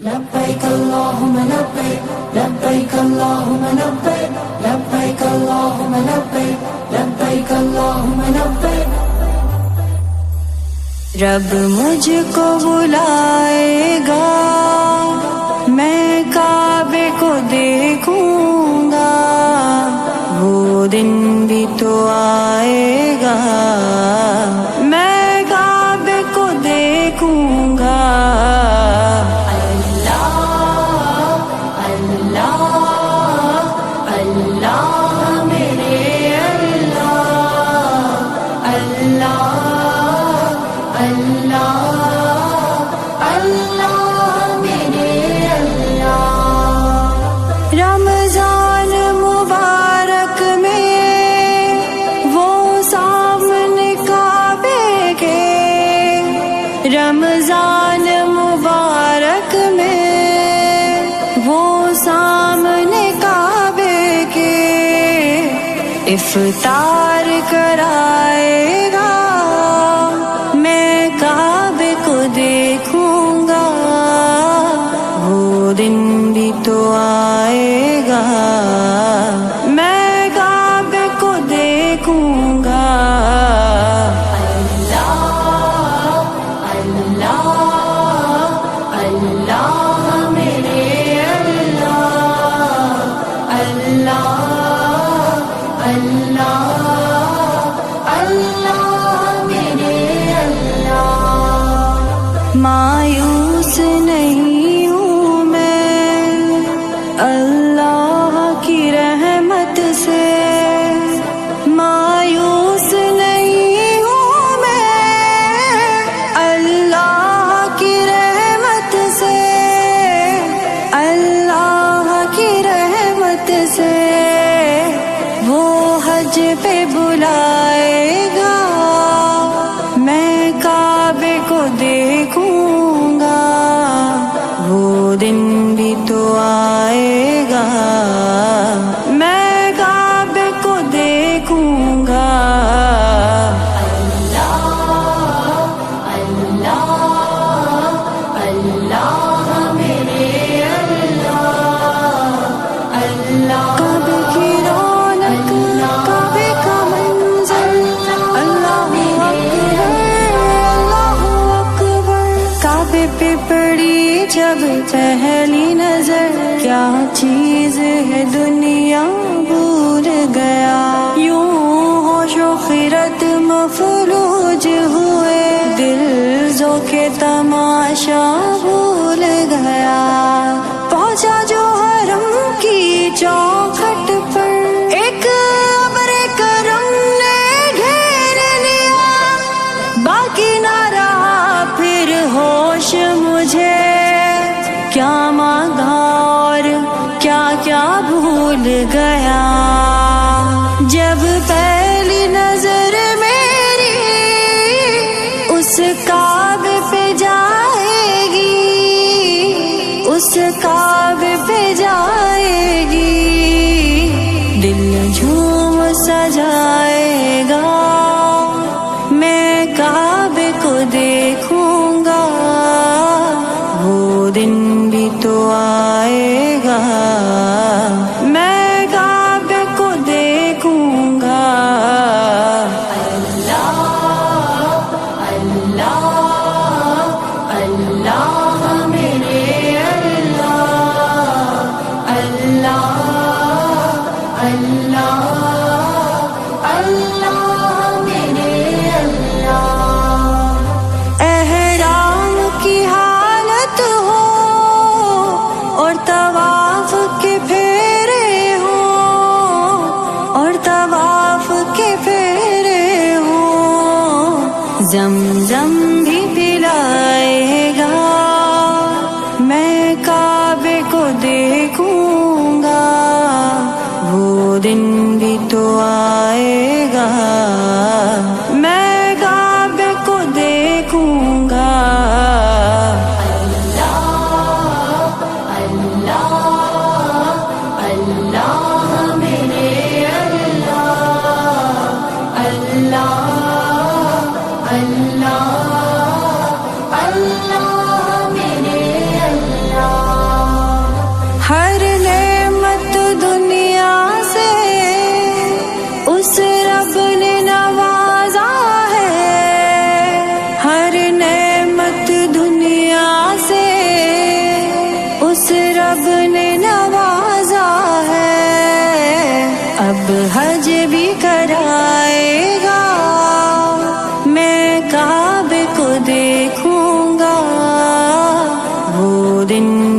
لبيك اللهم لبيك لبيك اللهم لبيك لبيك اللهم لبيك لبيك اللهم لبيك رب مجھ کو بلائے گا میں کعبے کو دیکھوں گا وہ دن بھی تو آئے گا میں کعبے کو دیکھوں گا رمضان مبارک میں وہ سامنے کعبے کے رمضان مبارک میں وہ سامنے کعبے کے افطار کرائے گا میں کعبے کو دیکھوں گا وہ دن بھی تو آئے گا میں کعبے کو دیکھوں گا مایوس نہیں ہوں میں اللہ کی رحمت سے مایوس نہیں ہوں میں اللہ کی رحمت سے اللہ کی رحمت سے وہ حج پہ بلائے گا میں کعبے کو دیکھوں گا وہ دن بھی تو آئے گا میں کعبے کو دیکھوں گا کعبے کی رونق کعبے کا منظر اللہ اکبر کعبے پہ پڑی جب پہلی نظر کیا چیز ہے دنیا بھول گیا یوں ہوش و خیرت مفلوج ہوئے دل ذوق تماشا بھول گیا پہنچا جو حرم کی چوکھٹ پر ایک ابر کرم نے گھیر لیا باقی نہ رہا پھر ہوش مجھے کیا مانگا اور کیا کیا بھول گیا جب پہلی نظر میری اس کعبے پہ جائے گی اس کعبے پہ جائے گی دل جھوم سجائے گا میں کعبے کو دیکھوں گا وہ دن بھی تو آئے گا میں کعبے کو دیکھوں گا احرام کی حالت ہو اور طواف کے پھیرے ہو اور طواف کے پھیرے ہو زمزم بھی پلائے گا میں کعبے کو دیکھوں گا وہ دن بھی تو آئے گا میں کعبے کو دیکھوں گا اللہ دن